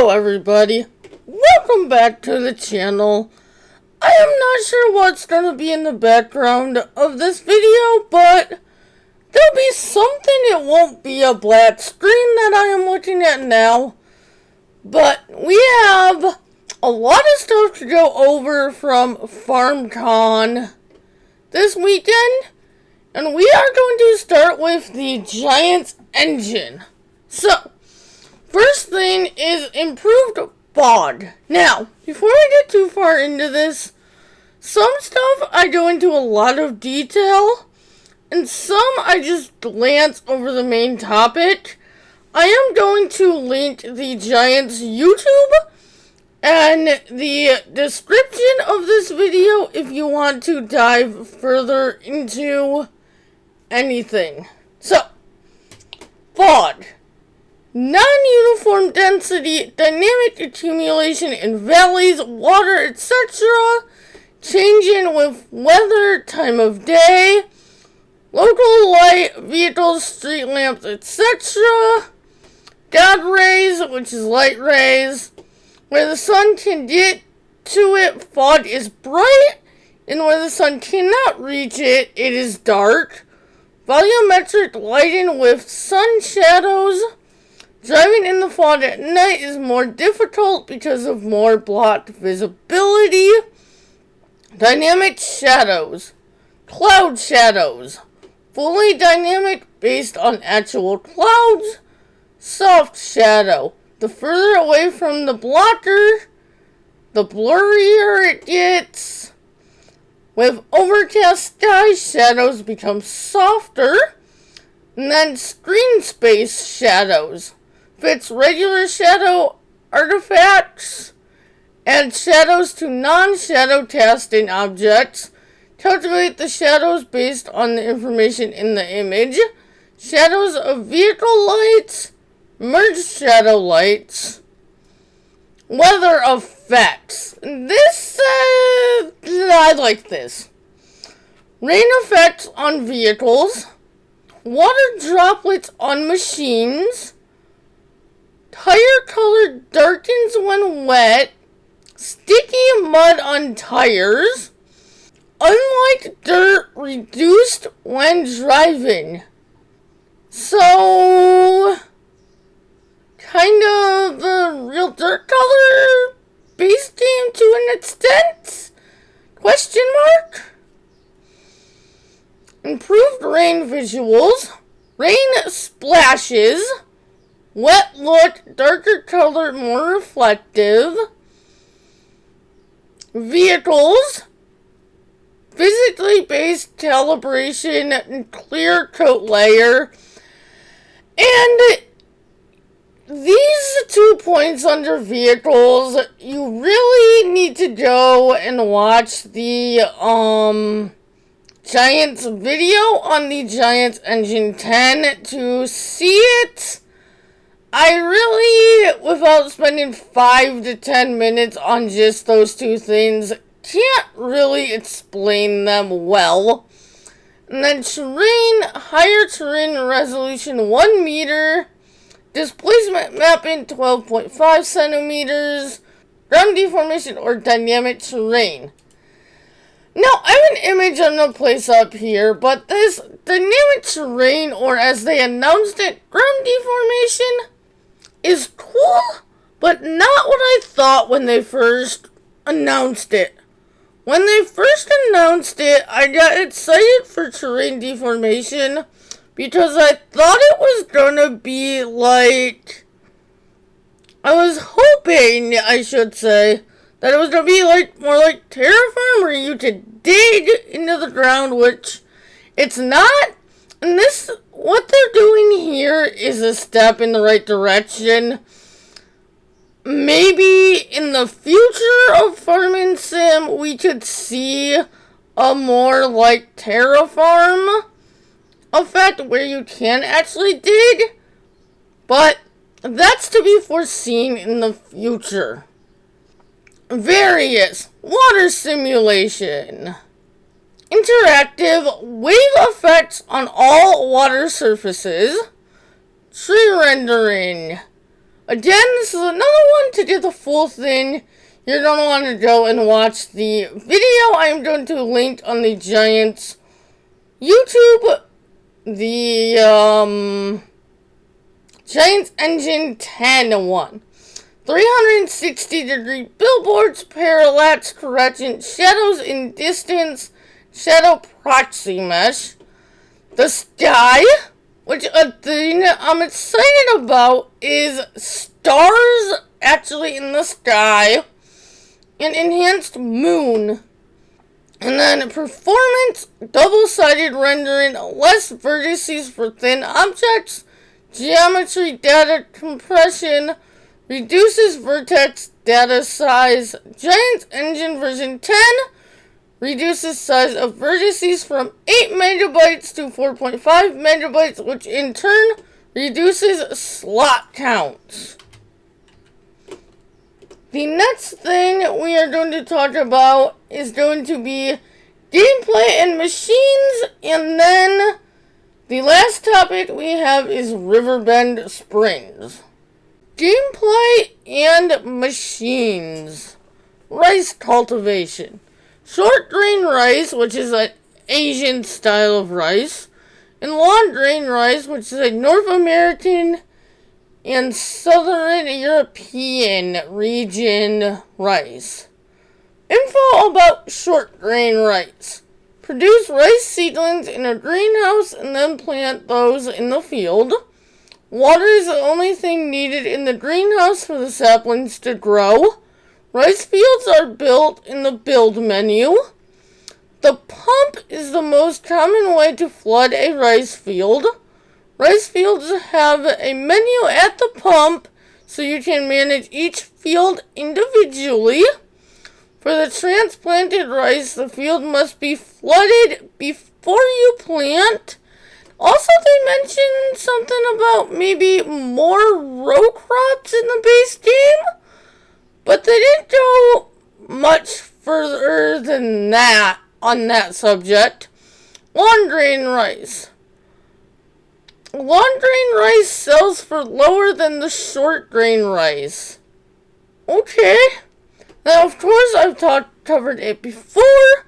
Hello everybody, welcome back to the channel. I am not sure what's going to be in the background of this video, but there'll be something. It won't be a black screen that I am looking at now, but we have a lot of stuff to go over from FarmCon this weekend, and we are going to start with the Giants engine. So, first thing is improved fog. Now, before I get too far into this, some stuff I go into a lot of detail, and some I just glance over the main topic. I am going to link the Giants YouTube and the description of this video if you want to dive further into anything. So, fog. Non-uniform density, dynamic accumulation in valleys, water, etc., changing with weather, time of day, local light, vehicles, street lamps, etc., God rays, which is light rays, where the sun can get to it, fog is bright, and where the sun cannot reach it, it is dark. Volumetric lighting with sun shadows. Driving in the fog at night is more difficult because of more blocked visibility. Dynamic shadows. Cloud shadows. Fully dynamic based on actual clouds. Soft shadow. The further away from the blocker, the blurrier it gets. With overcast skies, shadows become softer. And then screen space shadows. Fits regular shadow artifacts and shadows to non-shadow casting objects. Calculate the shadows based on the information in the image. Shadows of vehicle lights. Merge shadow lights. Weather effects. This, I like this. Rain effects on vehicles. Water droplets on machines. Tire color darkens when wet. Sticky mud on tires. Unlike dirt, reduced when driving. So, kind of a real dirt color base game to an extent? Question mark? Improved rain visuals. Rain splashes. Wet look, darker color, more reflective. Vehicles. Physically based calibration and clear coat layer. And these 2 points under vehicles, you really need to go and watch the Giants video on the Giants Engine 10 to see it. I really, without spending 5 to 10 minutes on just those two things, can't really explain them well. And then terrain, higher terrain resolution 1 meter, displacement mapping 12.5 centimeters, ground deformation or dynamic terrain. Now, I have an image I'm going to place up here, but this dynamic terrain, or as they announced it, ground deformation, is cool, but not what I thought when they first announced it. When they first announced it, I got excited for terrain deformation because I thought it was gonna be like, I was hoping, I should say, that it was gonna be like more like Terraform where you could dig into the ground, which it's not. And this, what they're doing here is a step in the right direction. Maybe in the future of Farming Sim, we could see a more like Terraform effect where you can actually dig. But that's to be foreseen in the future. Various water simulation. Interactive wave effects on all water surfaces. Tree rendering. Again, this is another one. To get the full thing, you're going to want to go and watch the video I am going to link on the Giants YouTube. The Giants Engine 10 one. 360-degree billboards, parallax correction, shadows in distance, shadow proxy mesh. The sky, which a thing I'm excited about is stars actually in the sky, and enhanced moon. And then performance, double-sided rendering, less vertices for thin objects, geometry data compression, reduces vertex data size. Giants Engine version 10 reduces size of vertices from 8 megabytes to 4.5 megabytes, which in turn reduces slot counts. The next thing we are going to talk about is going to be gameplay and machines, and then the last topic we have is Riverbend Springs. Gameplay and machines. Rice cultivation. Short grain rice, which is an Asian style of rice, and long grain rice, which is a North American and Southern European region rice. Info about short grain rice. Produce rice seedlings in a greenhouse and then plant those in the field. Water is the only thing needed in the greenhouse for the saplings to grow. Rice fields are built in the build menu. The pump is the most common way to flood a rice field. Rice fields have a menu at the pump, so you can manage each field individually. For the transplanted rice, the field must be flooded before you plant. Also, they mentioned something about maybe more row crops in the base game, but they didn't go much further than that on that subject. Long grain rice. Long grain rice sells for lower than the short grain rice. Okay. Now, of course, I've covered it before.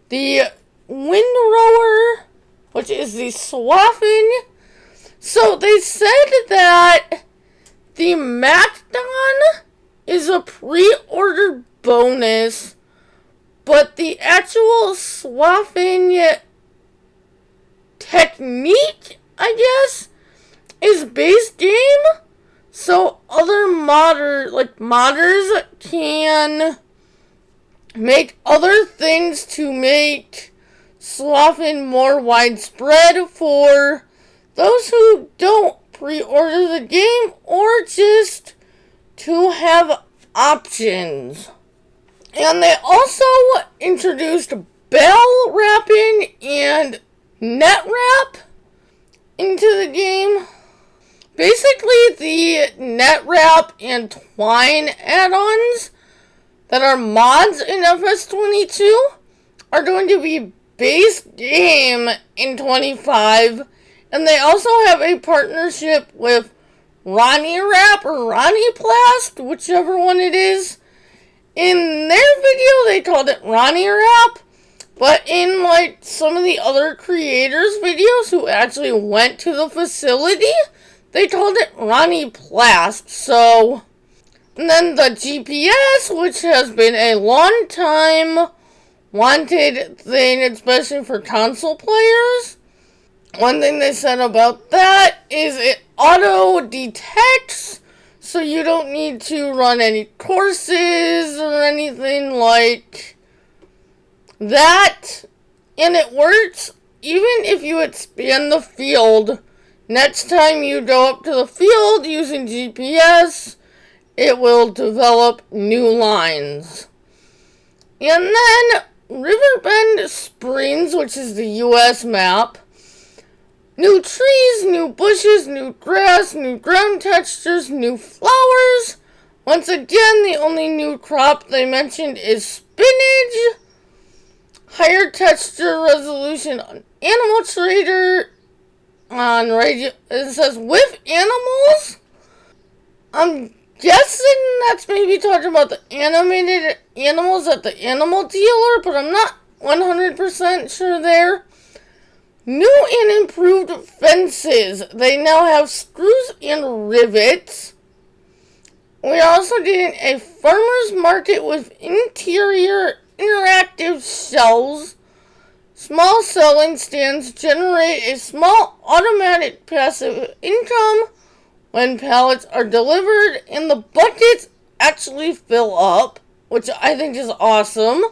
The windrower, which is the swathing. So they said that the Macdon is a pre-order bonus, but the actual swathing technique, I guess, is base game. So other modders can make other things to make swathing more widespread for those who don't pre-order the game or just to have options. And they also introduced bell wrapping and net wrap into the game. Basically, the net wrap and twine add-ons that are mods in FS22 are going to be base game in 25, and they also have a partnership with Ronnie Wrap or Ronnie Plast, whichever one it is. In their video, they called it Ronnie Wrap, but in some of the other creators' videos who actually went to the facility, they called it Ronnie Plast. So, and then the GPS, which has been a long time wanted thing, especially for console players. One thing they said about that is it auto detects, so you don't need to run any courses or anything like that. And it works even if you expand the field. Next time you go up to the field using GPS, it will develop new lines. And then Riverbend Springs, which is the US map. New trees, new bushes, new grass, new ground textures, new flowers. Once again, the only new crop they mentioned is spinach. Higher texture resolution on Animal Trader. On radio, it says with animals. I'm guessing that's maybe talking about the animated animals at the animal dealer, but I'm not 100% sure there. New and improved fences. They now have screws and rivets. We're also getting a farmer's market with interior interactive shelves. Small selling stands generate a small automatic passive income when pallets are delivered and the buckets actually fill up, which I think is awesome.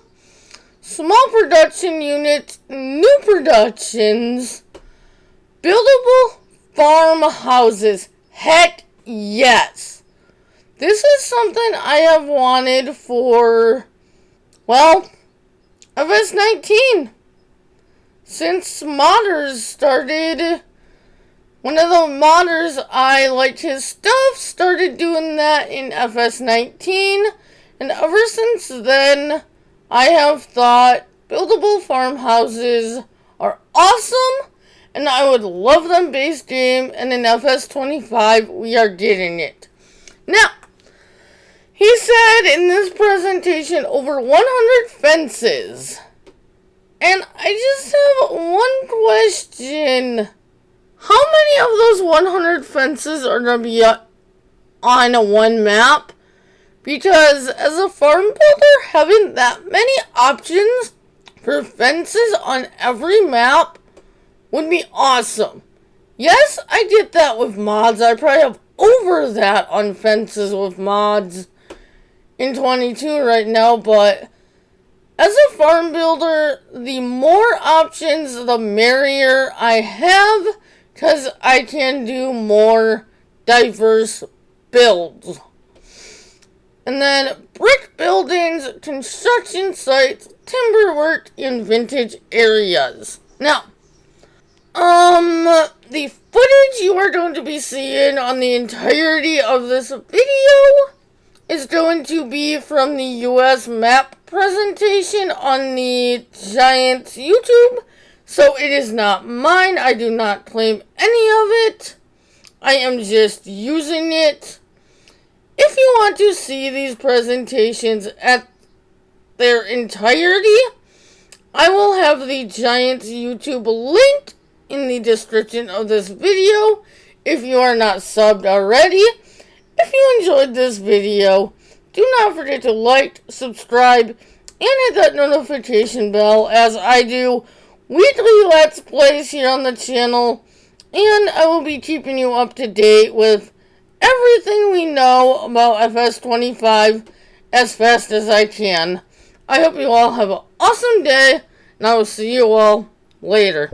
Small production units, new productions, buildable farmhouses. Heck yes. This is something I have wanted for, well, FS19. Since modders started, one of the modders I liked his stuff started doing that in FS19, and ever since then I have thought buildable farmhouses are awesome, and I would love them base game, and in FS25 we are getting it. Now, he said in this presentation over 100 fences. And I just have one question. How many of those 100 fences are going to be on one map? Because as a farm builder, having that many options for fences on every map would be awesome. Yes, I get that with mods. I probably have over that on fences with mods in 22 right now, but as a farm builder, the more options, the merrier I have, because I can do more diverse builds. And then brick buildings, construction sites, timber work, and vintage areas. Now, the footage you are going to be seeing on the entirety of this video is going to be from the US map presentation on the Giants YouTube. So it is not mine. I do not claim any of it. I am just using it. If you want to see these presentations at their entirety, I will have the Giants YouTube linked in the description of this video if you are not subbed already. If you enjoyed this video, do not forget to like, subscribe, and hit that notification bell as I do weekly Let's Plays here on the channel, and I will be keeping you up to date with everything we know about FS25 as fast as I can. I hope you all have an awesome day, and I will see you all later.